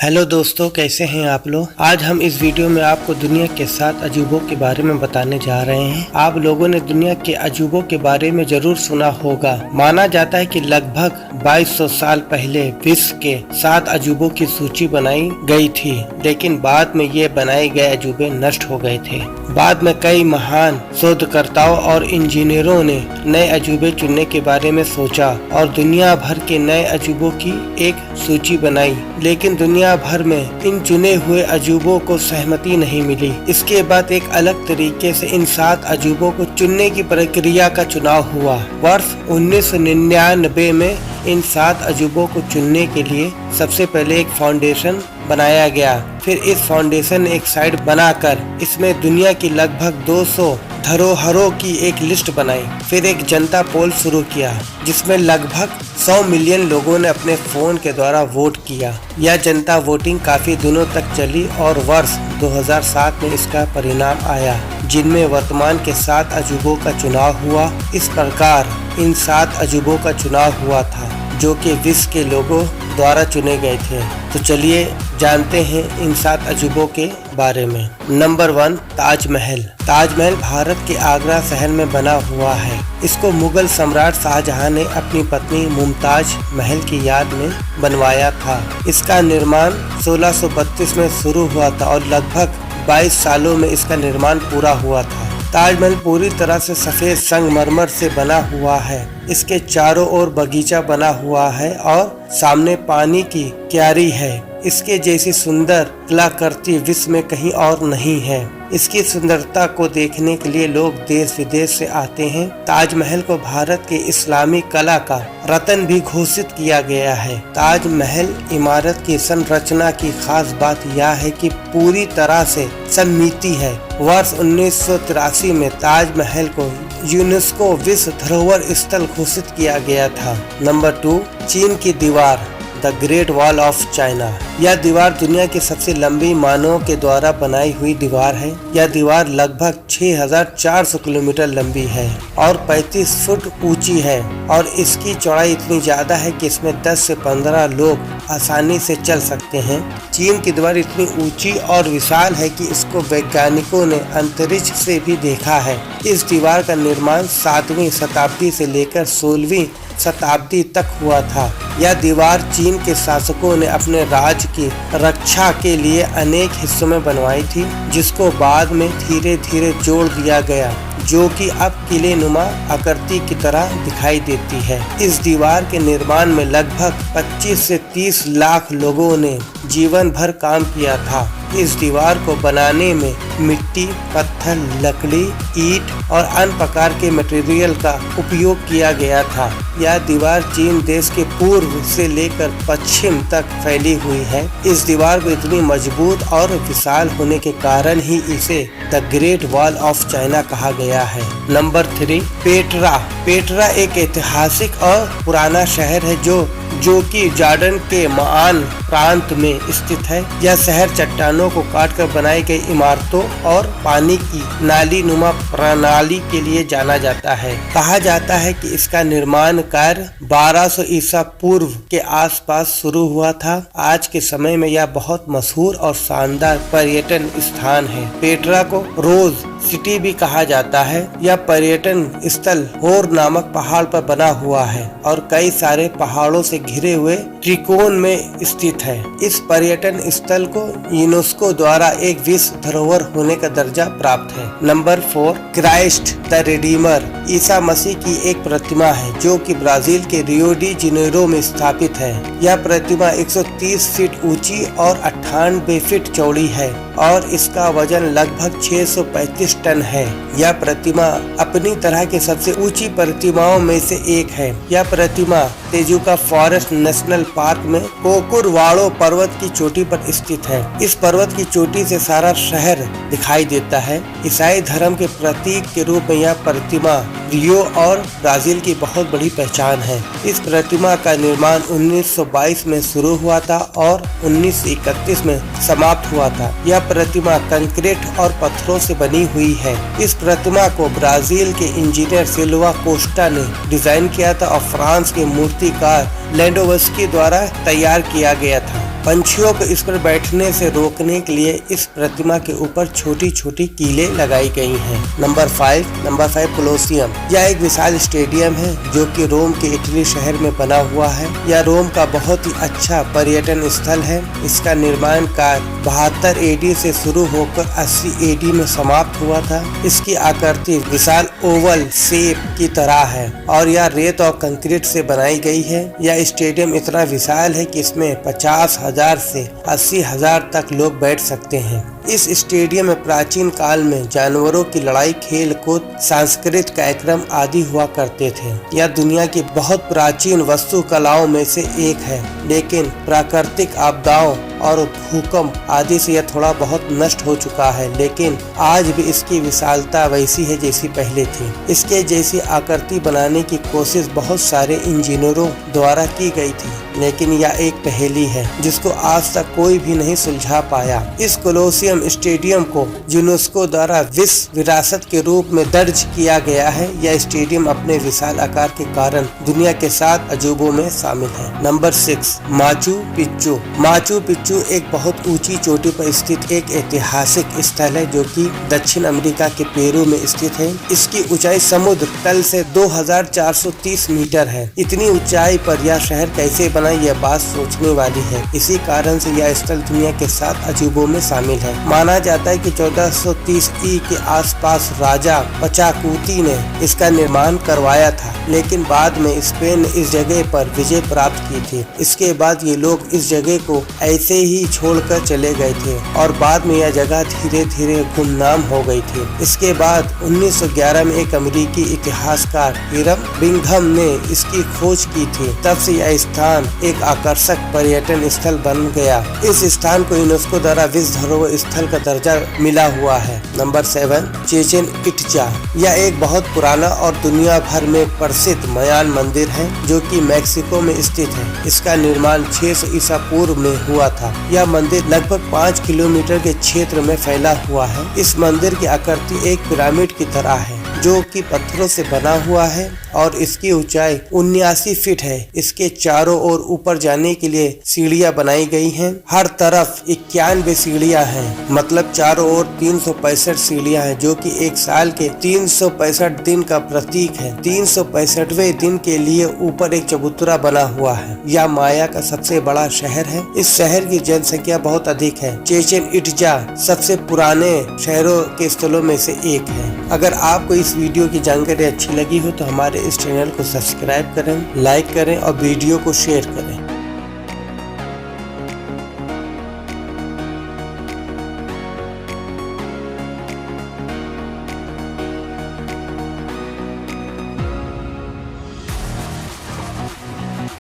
Hello दोस्तों, कैसे हैं आप लोग। आज हम इस वीडियो में आपको दुनिया के 7 अजूबों के बारे में बताने जा रहे हैं। आप लोगों ने दुनिया के अजूबों के बारे में जरूर सुना होगा। माना जाता है कि लगभग 2200 साल पहले विश्व के 7 अजूबों की सूची बनाई गई थी, लेकिन बाद में ये बनाए गए अजूबे नष्ट हो गए थे। बाद में कई महान शोधकर्ताओं और इंजीनियरों ने नए अजूबे चुनने के बारे में सोचा और दुनिया भर के नए अजूबों की एक सूची बनाई, लेकिन दुनिया भर में इन चुने हुए अजूबों को सहमति नहीं मिली। इसके बाद एक अलग तरीके से इन 7 अजूबों को चुनने की प्रक्रिया का चुनाव हुआ। वर्ष 1999 में इन 7 अजूबों को चुनने के लिए सबसे पहले एक फाउंडेशन बनाया गया। फिर इस फाउंडेशन ने एक साइट बनाकर इसमें दुनिया की लगभग 200 धरोहरों की एक लिस्ट बनाई। फिर एक जनता पोल शुरू किया जिसमें लगभग 100 मिलियन लोगों ने अपने फोन के द्वारा वोट किया। यह जनता वोटिंग काफी दिनों तक चली और वर्ष 2007 में इसका परिणाम आया, जिनमें वर्तमान के 7 अजूबों का चुनाव हुआ। इस प्रकार इन 7 अजूबों का चुनाव हुआ था जो कि विश्व के लोगों द्वारा चुने गए थे। तो चलिए जानते हैं इन 7 अजूबों के बारे में। नंबर 1, ताजमहल। ताजमहल भारत के आगरा शहर में बना हुआ है। इसको मुगल सम्राट शाहजहां ने अपनी पत्नी मुमताज महल की याद में बनवाया था। इसका निर्माण 1632 में शुरू हुआ था और लगभग 22 सालों में इसका निर्माण पूरा हुआ था। ताजमहल पूरी तरह से सफेद संगमरमर से बना हुआ है। इसके चारों ओर बगीचा बना हुआ है और सामने पानी की क्यारी है। इसके जैसी सुंदर कलाकृति विश्व में कहीं और नहीं है। इसकी सुंदरता को देखने के लिए लोग देश विदेश से आते हैं। ताजमहल को भारत के इस्लामी कला का रत्न भी घोषित किया गया है। ताजमहल इमारत की संरचना की खास बात यह है कि पूरी तरह से सममिति है। वर्ष 1983 में ताजमहल को यूनेस्को विश्व धरोहर स्थल घोषित किया गया था। नंबर 2, चीन की दीवार, the great wall of China. यह दीवार दुनिया की सबसे लंबी मानवों के द्वारा बनाई हुई दीवार है। यह दीवार लगभग 6400 किलोमीटर लंबी है और 35 फुट ऊंची है और इसकी चौड़ाई इतनी ज्यादा है कि इसमें 10 से 15 लोग आसानी से चल सकते हैं। चीन की दीवार इतनी ऊंची और विशाल है कि इसको वैज्ञानिकों ने अंतरिक्ष से भी देखा है। इस दीवार का निर्माण 7वीं शताब्दी से लेकर 16वीं शताब्दी तक हुआ था। यह दीवार चीन के शासकों ने अपने राज्य की रक्षा के लिए अनेक हिस्सों में बनवाई थी, जिसको बाद में धीरे धीरे जोड़ दिया गया, जो कि अब किले नुमा आकृति की तरह दिखाई देती है। इस दीवार के निर्माण में लगभग 25 से 30 लाख लोगों ने जीवन भर काम किया था। इस दीवार को बनाने में मिट्टी, पत्थर, लकड़ी, ईंट और अन्य प्रकार के मटेरियल का उपयोग किया गया था। यह दीवार चीन देश के पूर्व से लेकर पश्चिम तक फैली हुई है। इस दीवार को इतनी मजबूत और विशाल होने के कारण ही इसे the great wall of China कहा गया है। Number 3, Petra. पेट्रा एक ऐतिहासिक और पुराना शहर है जो कि जॉर्डन के माआन प्रांत में स्थित है। यह शहर चट्टानों को काटकर बनाई गई इमारतों और पानी की नाली नुमा प्रणाली के लिए जाना जाता है। कहा जाता है कि इसका निर्माण कार्य 1200 ईसा पूर्व के आसपास शुरू हुआ था। आज के समय में यह बहुत मशहूर और शानदार पर्यटन स्थान है। पेट्रा को रोज सिटी भी कहा जाता है। यह पर्यटन स्थल होर नामक पहाड़ पर बना हुआ है और कई सारे पहाड़ों से घिरे हुए त्रिकोण में स्थित है। इस पर्यटन स्थल को यूनेस्को द्वारा एक विश्व धरोहर होने का दर्जा प्राप्त है। Number 4, Christ the Redeemer. ईसा मसीह की एक प्रतिमा है जो कि ब्राजील के रियो डी जेनेरो में स्थापित है। यह प्रतिमा 130 फीट ऊंची और 98 फीट चौड़ी है और इसका वजन लगभग 635 टन है। यह प्रतिमा अपनी तरह की सबसे ऊंची प्रतिमाओं में से एक है। यह प्रतिमा तेजुका फॉरेस्ट नेशनल पार्क में कोकुरवाड़ो पर्वत की चोटी पर स्थित है। इस पर्वत की चोटी से सारा शहर दिखाई देता है। ईसाई धर्म के प्रतीक के रूप में यह प्रतिमा रियो और ब्राजील की बहुत बड़ी पहचान है। इस प्रतिमा का निर्माण 1922 में शुरू हुआ था और 1931 में समाप्त हुआ था। यह प्रतिमा कंक्रीट और पत्थरों से बनी हुई है। इस प्रतिमा को ब्राजील के इंजीनियर सिल्वा कोस्टा ने डिजाइन किया था और फ्रांस के मूर्तिकार लेंडोवस्की द्वारा तैयार किया गया था। पंछियों को इस पर बैठने से रोकने के लिए इस प्रतिमा के ऊपर छोटी छोटी कीलें लगाई गई हैं। Number 5 Colosseum. यह एक विशाल स्टेडियम है जो कि रोम के इटली शहर में बना हुआ है। यह रोम का बहुत ही अच्छा पर्यटन स्थल है। इसका निर्माण कार्य 72 AD से शुरू होकर 80 AD में समाप्त हुआ था। इसकी आकृति विशाल ओवल शेप की तरह है और यह रेत और कंक्रीट से बनाई गई है। यह स्टेडियम इतना विशाल है कि इसमें 50,000 से 80,000 तक लोग बैठ सकते हैं। इस स्टेडियम में प्राचीन काल में जानवरों की लड़ाई, खेल कूद, सांस्कृतिक कार्यक्रम आदि हुआ करते थे। यह दुनिया की बहुत प्राचीन वास्तुकलाओं में से एक है, लेकिन प्राकृतिक आपदाओं और भूकंप आदि से यह थोड़ा बहुत नष्ट हो चुका है, लेकिन आज भी इसकी विशालता वैसी है जैसी पहले थी। इसके जैसी आकृति बनाने की कोशिश बहुत सारे इंजीनियरों द्वारा की गई थी, लेकिन यह एक पहेली है जिसको आज तक कोई भी नहीं सुलझा पाया। इस कोलोसियम स्टेडियम को यूनेस्को द्वारा विश्व विरासत के रूप में दर्ज किया गया है। यह स्टेडियम अपने विशाल आकार के कारण दुनिया के 7 अजूबों में शामिल है। Number 6 Machu Picchu. Machu Picchu एक बहुत ऊंची चोटी पर स्थित एक ऐतिहासिक स्थल है जो कि दक्षिण अमेरिका के पेरू में स्थित है। इसकी ऊंचाई समुद्र तल से 2430 मीटर है। इतनी ऊंचाई पर यह शहर कैसे बना, यह बात सोचने वाली है। इसी कारण से यह स्थल दुनिया के 7 अजूबों में शामिल है। माना जाता है कि 1430 ई के आसपास राजा पचाकुती ने इसका निर्माण करवाया था, लेकिन बाद में स्पेन ने इस जगह पर विजय प्राप्त की थी। इसके बाद ये लोग इस जगह को ऐसे ही छोड़कर चले गए थे और बाद में यह जगह धीरे धीरे गुमनाम हो गई थी। इसके बाद 1911 में एक अमेरिकी इतिहासकार हिरम बिंघम ने इसकी खोज की थी। तब से यह स्थान एक आकर्षक पर्यटन स्थल बन गया। इस स्थान को यूनेस्को द्वारा विश्व धरोहर स्थल का दर्जा मिला हुआ है। Number 7 Chechen Itza. यह एक बहुत पुराना और दुनिया भर में प्रसिद्ध मयान मंदिर है जो कि मैक्सिको में स्थित है। इसका निर्माण 600 ईसा पूर्व में हुआ था। यह मंदिर लगभग 5 किलोमीटर के क्षेत्र में फैला हुआ है। इस मंदिर की आकृति एक पिरामिड की तरह है जो कि पत्थरों से बना हुआ है और इसकी ऊंचाई 79 फीट है। इसके चारों ओर ऊपर जाने के लिए सीढ़ियां बनाई गई हैं। हर तरफ 91 सीढ़ियां हैं, मतलब चारों ओर 365 सीढ़ियां हैं, जो कि एक साल के 365 दिन का प्रतीक है। 365वें दिन के लिए ऊपर एक चबूतरा बना हुआ है। यह माया का सबसे बड़ा शहर है। इस शहर की जनसंख्या बहुत अधिक है। चेचेन इट्जा सबसे पुराने शहरों के स्थलों में से एक है। अगर आपको इस वीडियो की जानकारी अच्छी लगी हो तो हमारे इस चैनल को सब्सक्राइब करें, लाइक करें और वीडियो को शेयर करें।